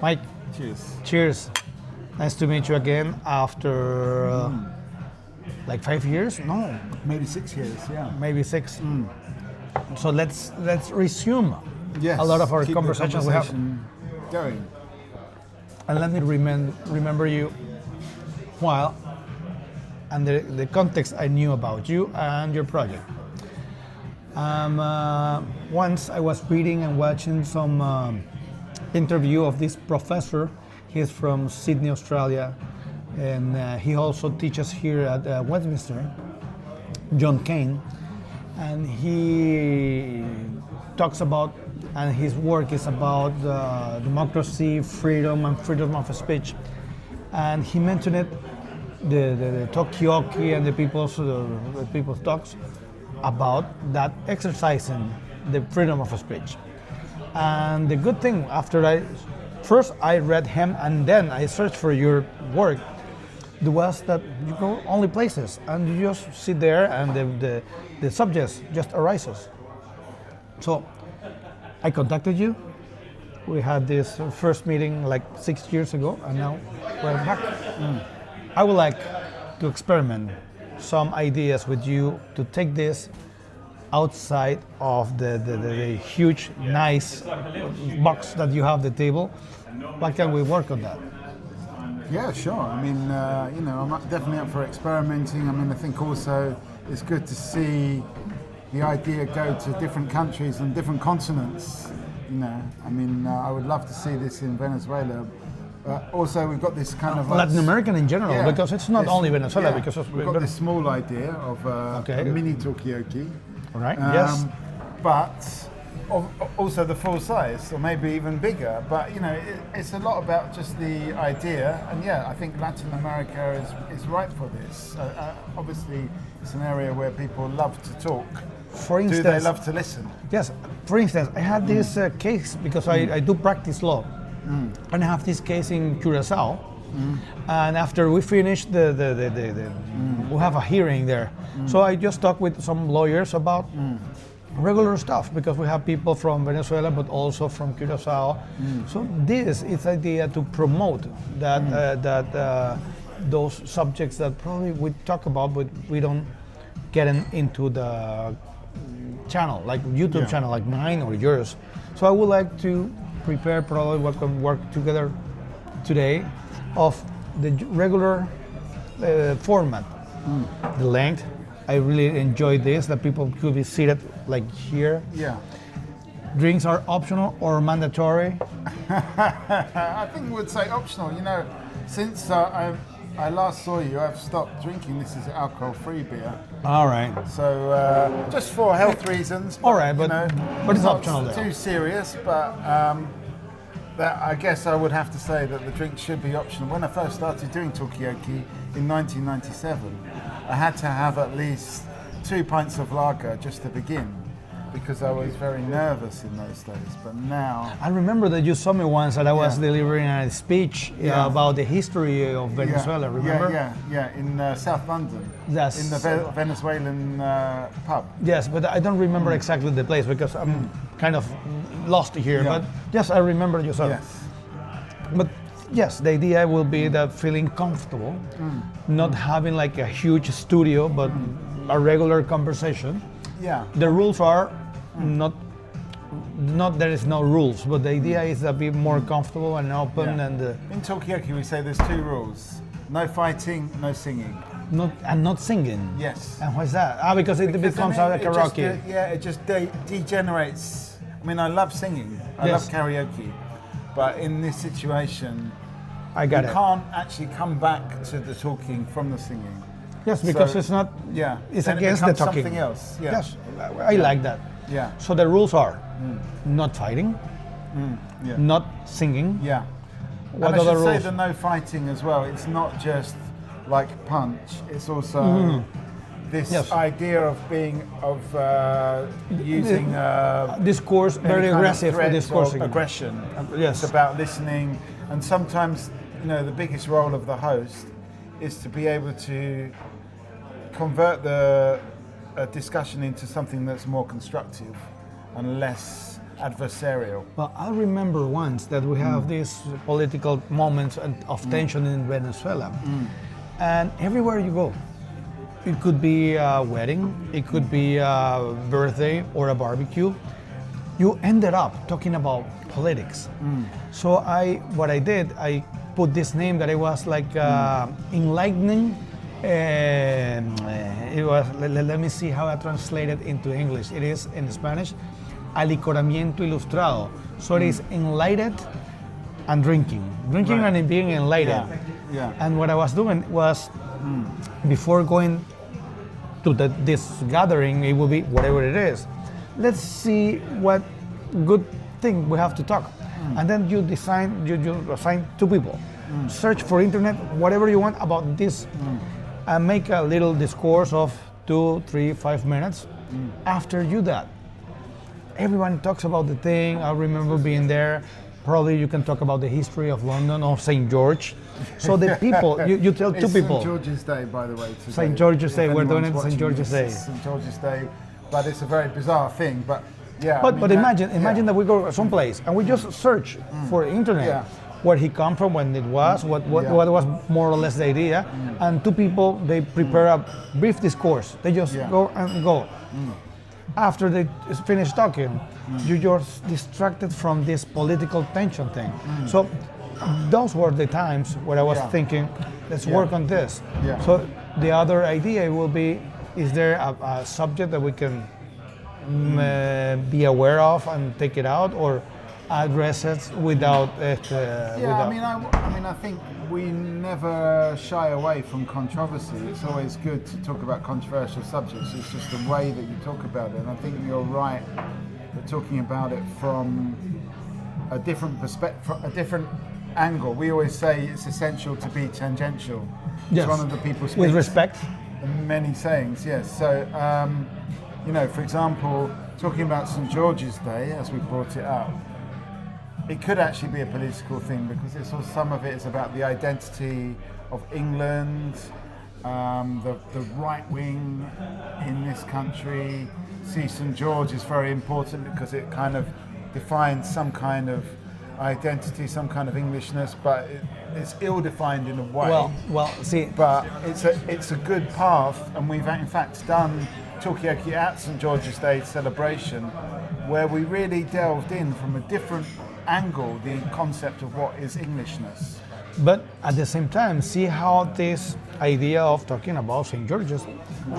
Mike, Cheers. cheers. Nice to meet you again after like 5 years? No, Maybe 6 years, yeah. maybe 6. So let's resume Yes. a lot of our keep the conversations we have. conversation going. And let me remember you while and the context I knew about you and your project. Once I was reading and watching some interview of this professor. He's from Sydney, Australia, and he also teaches here at Westminster, John Cain, and he talks about, and his work is about democracy, freedom, and freedom of speech. And he mentioned it, the Talkeoke and the people's talks about that exercising the freedom of speech. And the good thing, after I read him and then I searched for your work, was that you go only places and you just sit there and the subject just arises. So I contacted you. We had this first meeting like 6 years ago, and now we're back. I would like to experiment some ideas with you to take this outside of the huge, nice box that you have the table. Why can't we work on that? Yeah, sure. I mean, I'm definitely up for experimenting. I mean, I think also it's good to see the idea go to different countries and different continents. I mean, I would love to see this in Venezuela. Also, we've got this kind of Latin American in general, yeah, because it's not only Venezuela. yeah, Because we've got this small idea of a mini Talkeoke. All right. Yes. But also the full size, or maybe even bigger. But it's a lot about just the idea, and I think Latin America is right for this. Obviously, it's an area where people love to talk. For instance, do they love to listen? Yes. For instance, I had this case because I do practice law, and I have this case in Curacao. And after we finished we have a hearing there. So I just talked with some lawyers about regular stuff, because we have people from Venezuela but also from Curacao. So this is the idea to promote that those subjects that probably we talk about but we don't get into the channel, like YouTube channel like mine or yours. So I would like to prepare probably what can work together today of the regular format. The length, I really enjoy this, that people could be seated like here. Yeah. Drinks are optional or mandatory? I think we would say optional. Since I last saw you, I've stopped drinking. This is alcohol-free beer. All right. So just for health reasons. All right, but it's not optional there. Too serious, but that I guess I would have to say that the drink should be optional. When I first started doing Talkeoke in 1997, I had to have at least 2 pints of lager just to begin, because I was very nervous in those days. But now, I remember that you saw me once that I was delivering a speech about the history of Venezuela, remember? Yeah, in South London. Yes. In the Venezuelan pub. Yes, but I don't remember exactly the place because I'm kind of lost here. Yeah. But yes, I remember you saw. Yes. But yes, the idea will be that feeling comfortable, not having like a huge studio, but a regular conversation. Yeah. The rules are not there is no rules, but the idea is to be more comfortable and open and in Talkeoke we say there's 2 rules: no fighting, no singing. not singing. Yes. And why is that? Because it becomes then a karaoke. It just degenerates. I mean, I love singing. I love karaoke, but in this situation, You can't actually come back to the talking from the singing. Yes, because it's not. Yeah. It's then against it the becomes talking. something else. Yeah. Yes, I like that. Yeah. So the rules are not fighting, not singing. Yeah. What and I other should say rules? the no fighting as well. It's not just like punch. It's also this idea of using discourse, any very kind of aggressive threat discoursing. or aggression. Yes. It's about listening, and sometimes the biggest role of the host is to be able to convert a discussion into something that's more constructive and less adversarial. Well, I remember once that we have these political moments of tension in Venezuela, and everywhere you go, it could be a wedding, it could be a birthday or a barbecue, you ended up talking about politics. So what I did, I put this name that it was like enlightening. It was. Let me see how I translate it into English. It is in Spanish, alicoramiento ilustrado. So it is enlightened and drinking Right. and being enlightened. Yeah. And what I was doing was, before going to this gathering, it will be whatever it is. Let's see what good thing we have to talk. And then you assign 2 people. Search for internet, whatever you want about this, and make a little discourse of 2, 3, 5 minutes. After you that, everyone talks about the thing. I remember being there. Probably you can talk about the history of London, of St. George. So the people, you tell 2 It's people. St. George's Day, by the way. Today. St. George's Day, If we're doing anyone's it St. watching George's this, Day. it's St. George's Day, but it's a very bizarre thing. But yeah. But imagine that we go someplace and we just search for internet. Yeah. Where he come from, when it was, what was more or less the idea, and 2 people, they prepare a brief discourse. They just go and go. After they finish talking, you're just distracted from this political tension thing. So those were the times where I was thinking, let's work on this. Yeah. So the other idea will be, is there a subject that we can be aware of and take it out, or address it without I think we never shy away from controversy. It's always good to talk about controversial subjects. It's just the way that you talk about it. And I think you're right that talking about it from a different perspective, from a different angle. We always say it's essential to be tangential. Yes. It's one of the people with speaks respect. many sayings, yes. So, for example, talking about St. George's Day, as we brought it up, it could actually be a political thing, because some of it is about the identity of England, the right wing in this country. See, St. George is very important because it kind of defines some kind of identity, some kind of Englishness, but it's ill-defined in a way. Well, see, But it's a good path, and we've in fact done Talkeoke at St. George's Day celebration, where we really delved in from a different angle the concept of what is Englishness. but at the same time, see how this idea of talking about St. George's,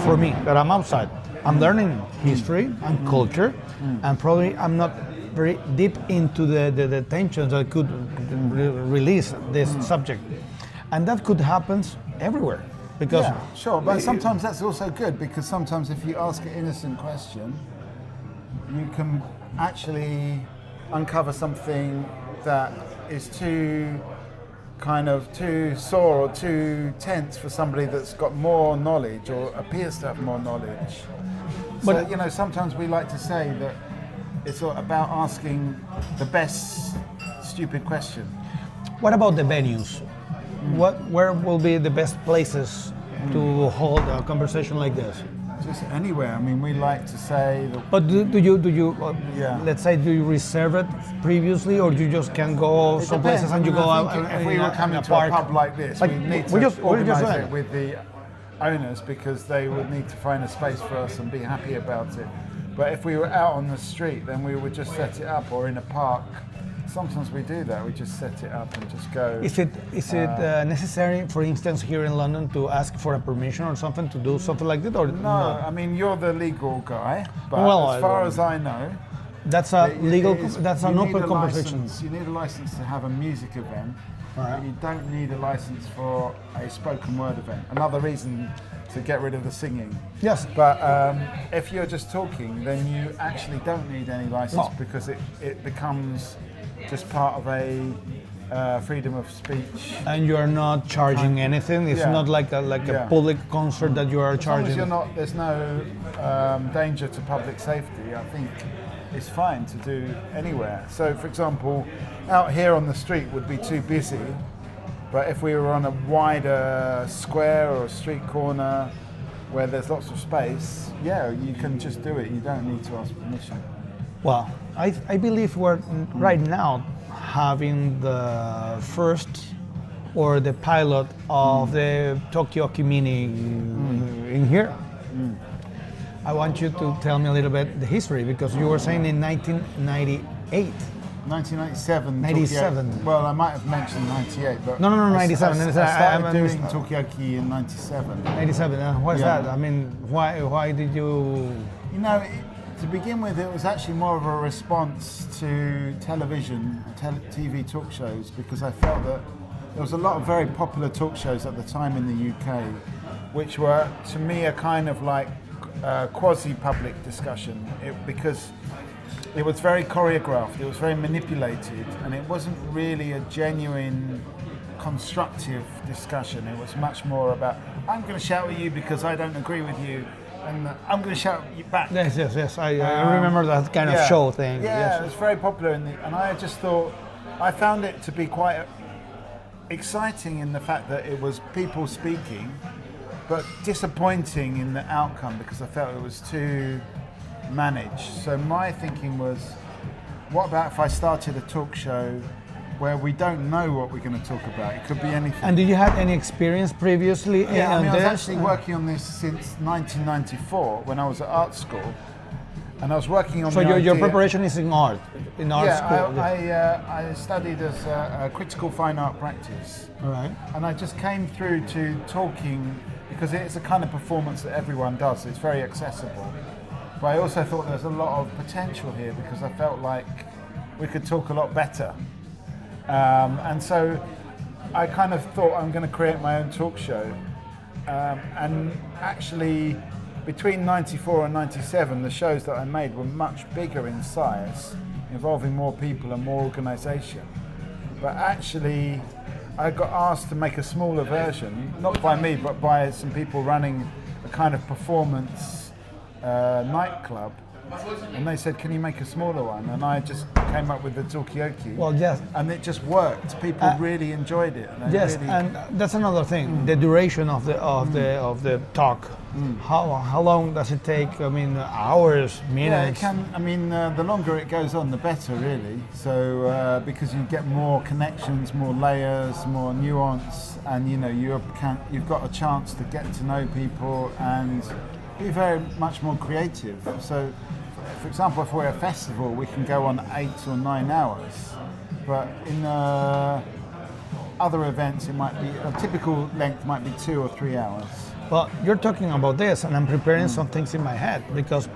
for me, that I'm outside, I'm learning history and culture, and probably I'm not very deep into the tensions that could release this subject, and that could happen everywhere, because Yeah, sure, but sometimes that's also good, because sometimes if you ask an innocent question, you can actually uncover something that is too sore or too tense for somebody that's got more knowledge or appears to have more knowledge. But- So, sometimes we like to say that it's all about asking the best stupid question. What about the venues? Where will be the best places to hold a conversation like this? Just anywhere. I mean, we like to say that. But do you Yeah. let's say, do you reserve it previously, or you just can go It some depends. places I and you mean, go I out think if in we a- were in coming a to a park? pub like this, Like, we need we to just organise went. it with the owners, because they would need to find a space for us and be happy about it. But if we were out on the street, then we would just set it up, or in a park. Sometimes we do that. We just set it up and just go. Is it necessary, for instance, here in London, to ask for a permission or something to do something like that, or No, I mean, you're the legal guy, but Well, as far as I know, That's a it legal. is- That's you an need open a conversation. license- You need a license to have a music event, Right. but you don't need a license for a spoken word event. Another reason to get rid of the singing. Yes. But if you're just talking, then you actually don't need any license, No. because it becomes just part of a freedom of speech. And you are not charging anything. It's Yeah. not like a Yeah. public concert that you are As long as charging. there's no danger to public safety, I think it's fine to do anywhere. So, for example, out here on the street would be too busy, but if we were on a wider square or a street corner where there's lots of space, yeah, you can just do it. You don't need to ask permission. Well, I believe we're right now having the first or the pilot of the Talkeoke mini in here. I want you to tell me a little bit the history, because you were saying in 1998. 1997. 97. Talkeoke. Well, I might have mentioned 98, but No, 97. I started doing Talkeoke in 97. 97. Why is Yeah. that? I mean, why did you? You know, to begin with, it was actually more of a response to television, TV talk shows, because I felt that there was a lot of very popular talk shows at the time in the UK, which were, to me, a kind of like quasi-public discussion, because it was very choreographed, it was very manipulated, and it wasn't really a genuine constructive discussion. It was much more about, I'm going to shout at you because I don't agree with you, and I'm going to shout at you back. Yes. I remember that kind of show thing. Yeah, Yes. it was very popular, and I just thought, I found it to be quite exciting in the fact that it was people speaking, but disappointing in the outcome because I felt it was too managed. So my thinking was, what about if I started a talk show where we don't know what we're going to talk about? It could be anything. And did you have any experience previously? Yeah, I mean, I was this? actually working on this since 1994 when I was at art school, and I was working on. So your preparation is in art school. I studied as a critical fine art practice. All right. And I just came through to talking because it's a kind of performance that everyone does. It's very accessible. But I also thought there's a lot of potential here because I felt like we could talk a lot better. And so I kind of thought I'm going to create my own talk show. And actually, between 94 and 97, the shows that I made were much bigger in size, involving more people and more organisation. But actually, I got asked to make a smaller version, not by me, but by some people running a kind of performance nightclub. And they said, can you make a smaller one? And I just came up with the Talkeoke. Well, yes. And it just worked. People really enjoyed it. Yes, really, and that's another thing. The duration of the talk. How long does it take? I mean, hours, minutes. Yeah, it can. I mean, the longer it goes on, the better, really. So because you get more connections, more layers, more nuance, and you know you've got a chance to get to know people and be very much more creative. So, for example, if we're at a festival, we can go on 8 or 9 hours, but in other events, it might be a typical length might be 2 or 3 hours. Well, you're talking about this, and I'm preparing some things in my head because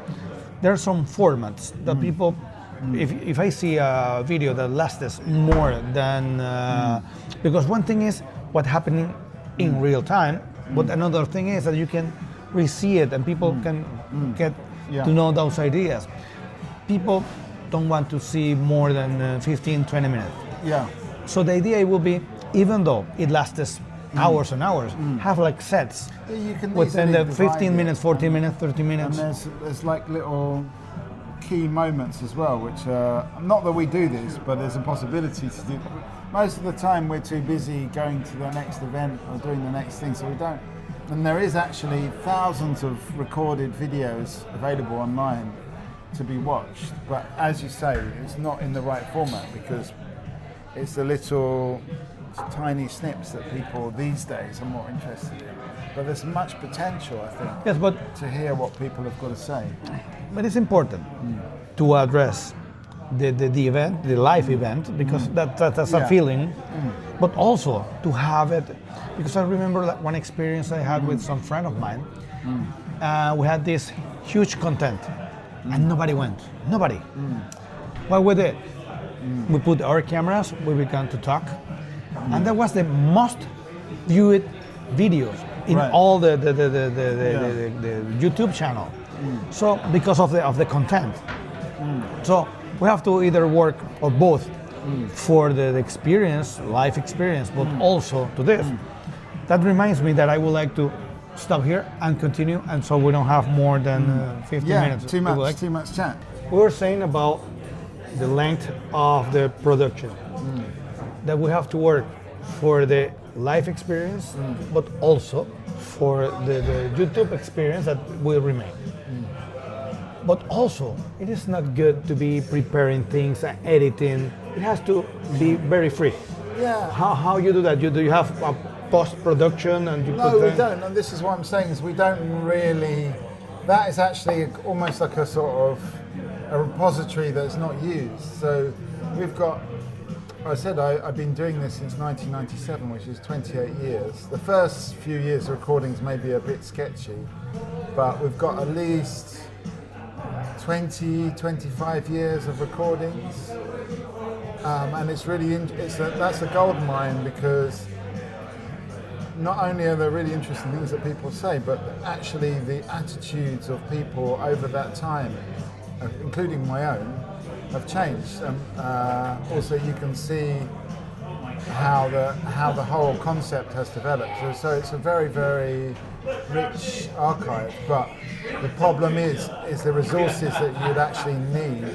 there are some formats that people. If I see a video that lasts more than, because one thing is what's happening in real time, but another thing is that you can re-see it and people can get to know those ideas. People don't want to see more than 15, 20 minutes. Yeah. So the idea will be, even though it lasts hours and hours, have like sets You can within easily the divide 15 it. minutes, 40 minutes, 30 minutes. And there's like little key moments as well, which not that we do this, but there's a possibility to do. Most of the time we're too busy going to the next event or doing the next thing, so we don't. And there is actually thousands of recorded videos available online to be watched, but as you say, it's not in the right format because it's the little tiny snips that people these days are more interested in. But there's much potential, I think, Yes, but to hear what people have got to say. it's important to address the event, the live event, because that's a feeling, but also to have it, because I remember that one experience I had with some friend of mine. We had this huge content, and nobody went. Nobody. What we did, we put our cameras, we began to talk, and that was the most viewed videos in all the YouTube channel. So because of the content. So we have to either work or both for the experience, life experience, but also to this. That reminds me that I would like to stop here and continue, and so we don't have more than 15 minutes. Too much chat. We were saying about the length of the production, that we have to work for the life experience, but also for the YouTube experience that will remain. But also, it is not good to be preparing things and editing. It has to be very free. Yeah. How you do that? Do you have a post-production and you No, put we them? don't. And this is what I'm saying is we don't really. That is actually almost like a sort of a repository that's not used. So we've got. I said I've been doing this since 1997, which is 28 years. The first few years of recordings may be a bit sketchy, but we've got at least 20, 25 years of recordings, and it's really that's a gold mine because not only are there really interesting things that people say, but actually the attitudes of people over that time, including my own, have changed. Also, you can see how the whole concept has developed. So it's a very, very rich archive. But the problem is the resources that you'd actually need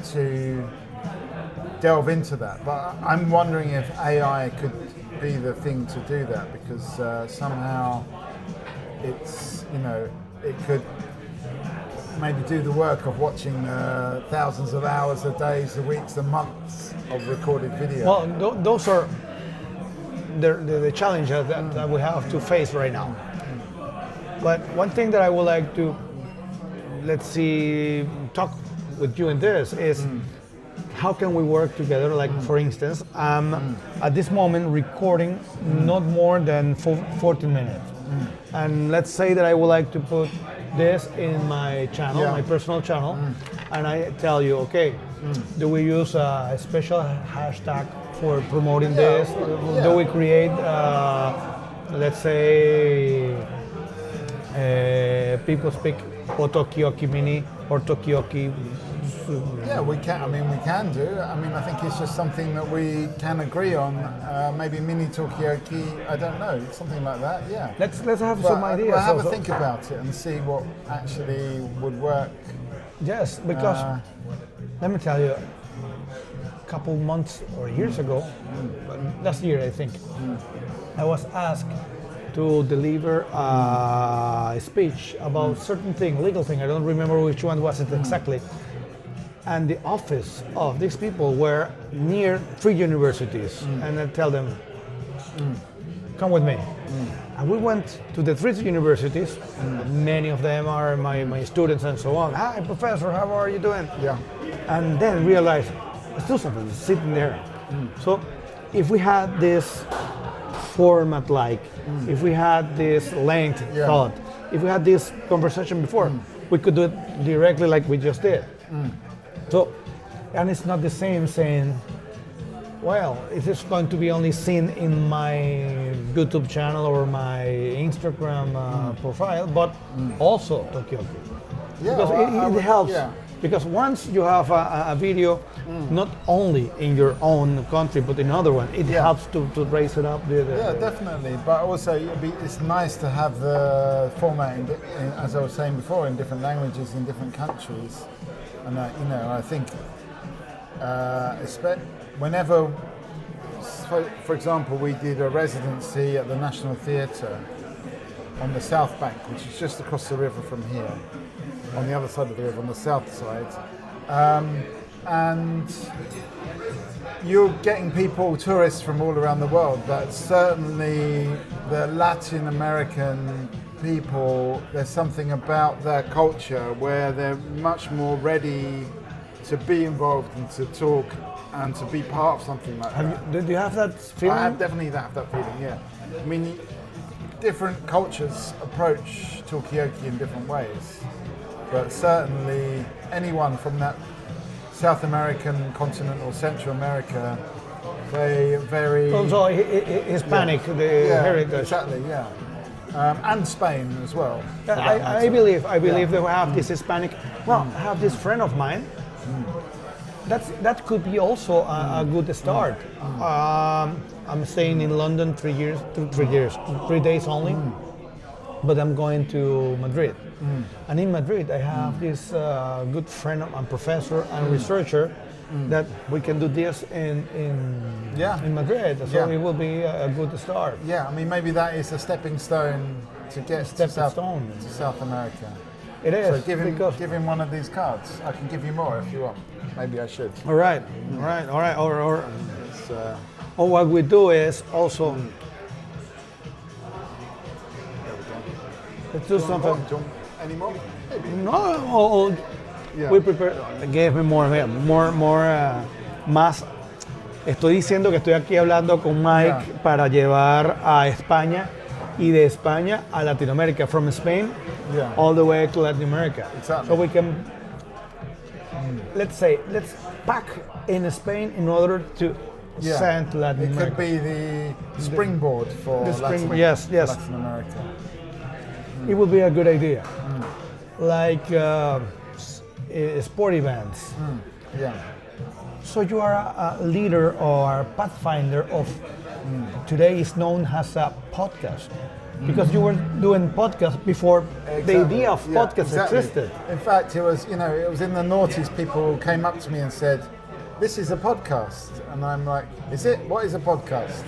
to delve into that. But I'm wondering if AI could be the thing to do that, because somehow it's it could maybe do the work of watching thousands of hours, of days, of weeks, and months of recorded video. Well, those are the challenges that we have to face right now. But one thing that I would like to, let's see, talk with you in this is how can we work together? Like, for instance, at this moment recording not more than 14 minutes. And let's say that I would like to put this in my channel, my personal channel, and I tell you, okay, do we use a special hashtag for promoting this? Do we create, let's say, people speak or Talkeoke mini or Talkeoke? Yeah, we can. I mean, we can do. I mean, I think it's just something that we can agree on. Maybe mini Talkeoke. I don't know, something like that. Yeah. Let's have some ideas. We'll have a think about it and see what actually would work. Yes, because let me tell you, a couple months or years ago, last year I think, I was asked to deliver a speech about certain thing, legal thing. I don't remember which one was it exactly. And the office of these people were near 3 universities. And I tell them, come with me. And we went to the 3 universities. Many of them are my students and so on. Hi, professor, how are you doing? Yeah. And then realize, still something sitting there. So if we had this format, like if we had this length thought, if we had this conversation before, we could do it directly like we just did. So, and it's not the same saying, well, it is going to be only seen in my YouTube channel or my Instagram profile, but also Talkeoke. Yeah, because it helps. Yeah. Because once you have a video, not only in your own country, but in other one, it helps to raise it up. Yeah, definitely. But also, it's nice to have the format, as I was saying before, in different languages, in different countries. And I think, whenever, for example, we did a residency at the National Theatre on the South Bank, which is just across the river from here, on the other side of the river, on the south side. And you're getting tourists from all around the world, but certainly the Latin American people, there's something about their culture where they're much more ready to be involved and to talk and to be part of something like that. Do you have that feeling? I definitely have that feeling, yeah. I mean, different cultures approach Talkeoke in different ways, but certainly anyone from that South American continent or Central America, they very... Also Hispanic, the heritage. Exactly, yeah. And Spain as well. I believe they have this Hispanic. Well, I have this friend of mine. That could be also a good start. I'm staying in London 3 days only, but I'm going to Madrid. And in Madrid, I have this good friend and professor and researcher that we can do this in Madrid. So it will be a good start. Yeah, I mean, maybe that is a stepping stone to get to South America. It is. So give him one of these cards. I can give you more if you want. Maybe I should. All right. Or what we do is also. Let's do something. Any more? No. Yeah. We prepare. Give me more. Más. Estoy diciendo que estoy aquí hablando con Mike para llevar a España y de España a Latinoamérica, from Spain all the way to Latin America. Exactly. So we can, let's pack in Spain in order to send to Latin America. It could be the springboard for Latin America. It would be a good idea. Like sport events. Yeah. So you are a leader or a pathfinder of today is known as a podcast because you were doing podcasts before the idea of podcasts existed. In fact, it was in the noughties people came up to me and said, "This is a podcast," and I'm like, "Is it? What is a podcast?"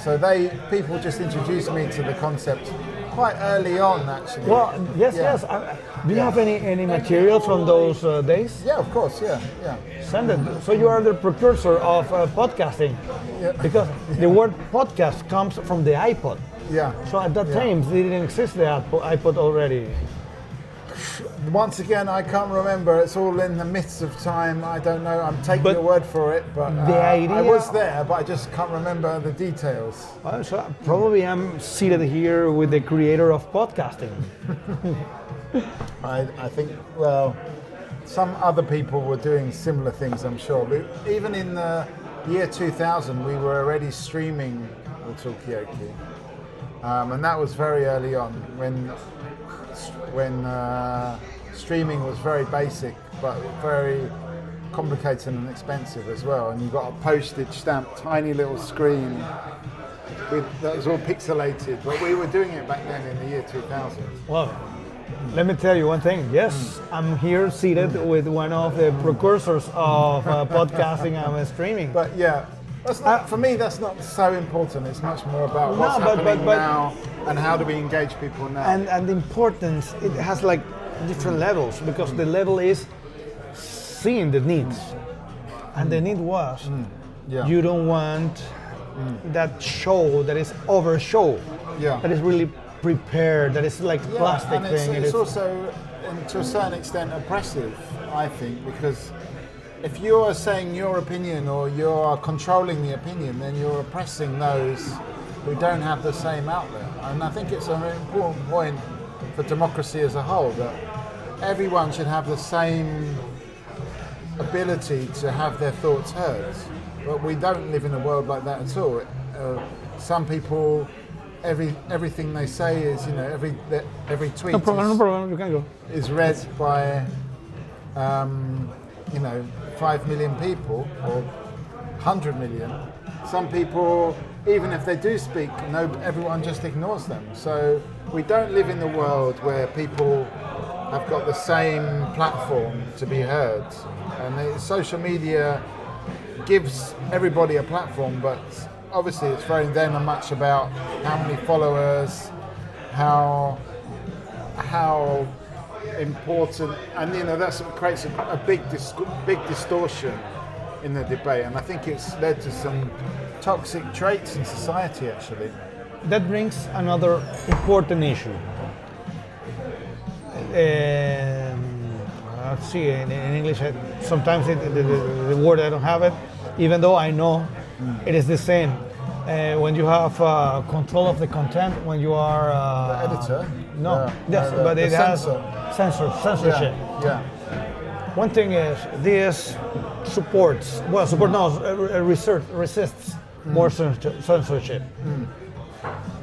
So people just introduced me to the concept quite early on, actually. Well, yes. Do you have any material from those days? Yeah, of course. Yeah. Send it. So you are the precursor of podcasting, because the word podcast comes from the iPod. Yeah. So at that time, it didn't exist the iPod already. Once again, I can't remember. It's all in the midst of time. I don't know. I'm taking your word for it, but I was there, but I just can't remember the details. Well, so probably I'm seated here with the creator of podcasting. I think, well, some other people were doing similar things, I'm sure. But even in the year 2000, we were already streaming the Talkeoke. And that was very early on when streaming was very basic but very complicated and expensive as well, and you got a postage stamp tiny little screen that was all pixelated, but we were doing it back then in the year 2000. Well, let me tell you one thing. Yes, I'm here seated with one of the precursors of podcasting and streaming. But that's not, for me, that's not so important. It's much more about what's happening now and how do we engage people now. And the importance, it has like different levels, because the level is seeing the needs. And the need was, you don't want that show that is over show, that is really prepared, that is like plastic and thing. It's also, to a certain extent, oppressive, I think, because if you're saying your opinion or you're controlling the opinion, then you're oppressing those who don't have the same outlet. And I think it's an important point for democracy as a whole, that everyone should have the same ability to have their thoughts heard. But we don't live in a world like that at all. Some people, everything they say is, every tweet No problem, you can go. is read by 5 million people or 100 million. Some people, even if they do speak, everyone just ignores them. So we don't live in the world where people have got the same platform to be heard. And social media gives everybody a platform, but obviously it's very much about how many followers, how important, and that creates a big distortion in the debate, and I think it's led to some toxic traits in society, actually. That brings another important issue. Let's see, in English, sometimes the word I don't have it, even though I know it is the same. When you have control of the content, when you are the editor. But it has censorship. Yeah. One thing is this resists more censorship.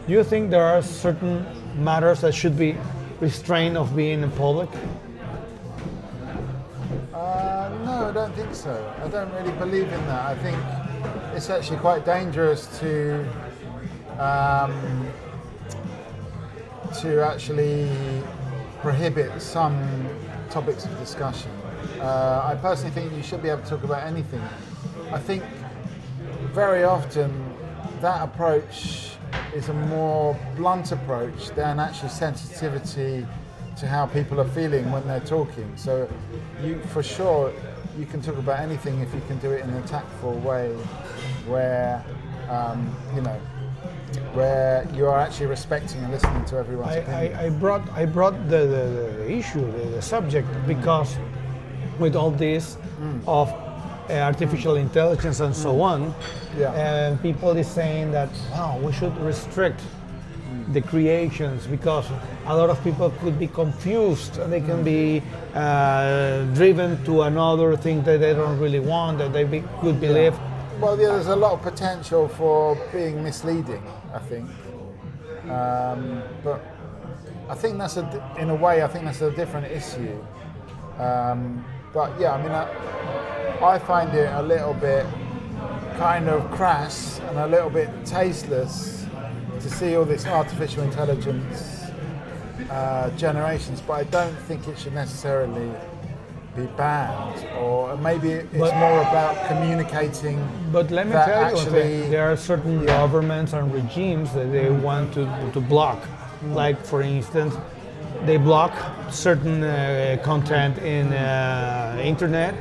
Do you think there are certain matters that should be restrained of being in public? No, I don't think so. I don't really believe in that. I think it's actually quite dangerous to actually prohibit some topics of discussion. I personally think you should be able to talk about anything. I think very often that approach is a more blunt approach than actually sensitivity to how people are feeling when they're talking. So you, for sure, you can talk about anything if you can do it in a tactful way, where where you are actually respecting and listening to everyone's opinion. I brought the issue, the subject, because with all this of artificial intelligence and so on, and people is saying that, wow, we should restrict the creations because a lot of people could be confused and they can be driven to another thing that they don't really want, that they could believe. Well, yeah, there's a lot of potential for being misleading, I think. But I think that's in a way, I think that's a different issue. But yeah, I mean, I find it a little bit kind of crass and a little bit tasteless to see all this artificial intelligence generations, but I don't think it should necessarily be banned, or maybe it's more about communicating. But let me tell you one thing, there are certain governments and regimes that they want to block. Like, for instance, they block certain content in internet,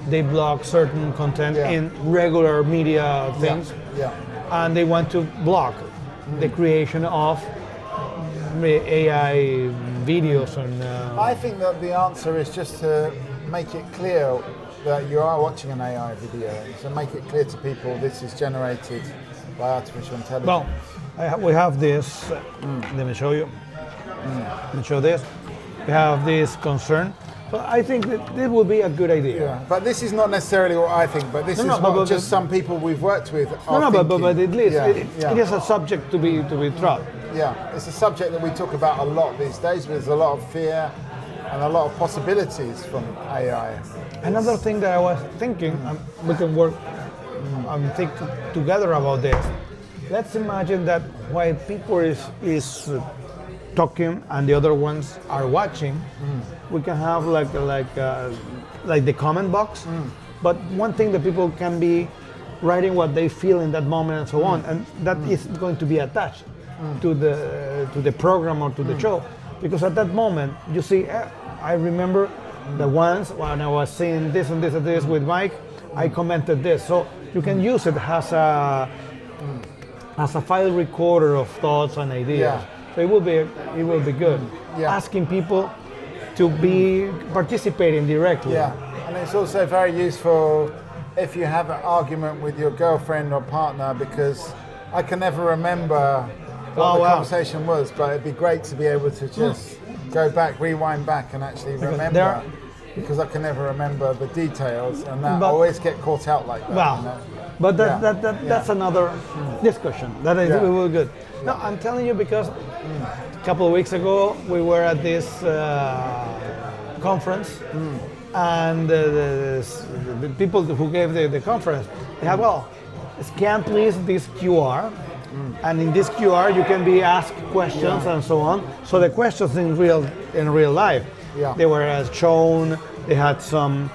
they block certain content in regular media things, and they want to block the creation of AI videos. And I think that the answer is just to make it clear that you are watching an AI video, so make it clear to people this is generated by artificial intelligence. Well, we have this, let me show you. Let me show this. We have this concern. So I think that this would be a good idea. Yeah, but this is not necessarily what I think, but this is what just some people we've worked with are but thinking. at least it is a subject to be tried. Yeah, it's a subject that we talk about a lot these days. There's a lot of fear and a lot of possibilities from AI. Another thing that I was thinking, we can work think together about this. Let's imagine that while people is talking and the other ones are watching, we can have like the comment box. But one thing that people can be writing what they feel in that moment and so on, and that is going to be attached to the program or to the show, because at that moment you see, I remember that once when I was seeing this and this and this with Mike, I commented this. So you can use it as a file recorder of thoughts and ideas. Yeah. So it will be good. Asking people to be participating directly. Yeah, and it's also very useful if you have an argument with your girlfriend or partner, because I can never remember what the conversation was, but it'd be great to be able to just go back, rewind back, and actually remember. Because I can never remember the details, and I always get caught out like that. Well, you know? but that's another discussion. That is really good. No, I'm telling you because a couple of weeks ago we were at this conference, and the people who gave the conference, they had, scan please this QR, and in this QR you can be asked questions and so on. So the questions in real life, they were shown. They had some,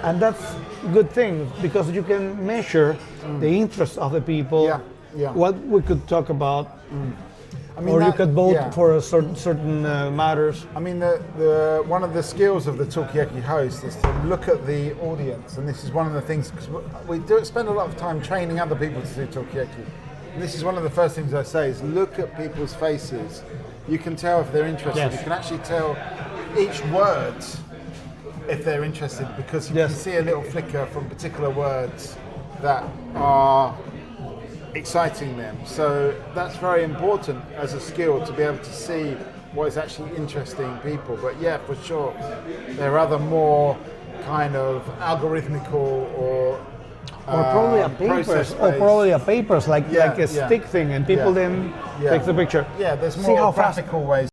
and that's a good thing because you can measure the interest of the people. What we could talk about. I mean, or you could vote for a certain matters. I mean, the one of the skills of the Talkeoke host is to look at the audience, and this is one of the things, because we do spend a lot of time training other people to do Talkeoke. And this is one of the first things I say is look at people's faces. You can tell if they're interested. You can actually tell each word if they're interested, because you can see a little flicker from particular words that are exciting them. So that's very important as a skill to be able to see what is actually interesting people. But yeah, for sure, there are other more kind of algorithmical or probably a papers like a stick thing, and people then take the picture. Yeah, there's more practical ways.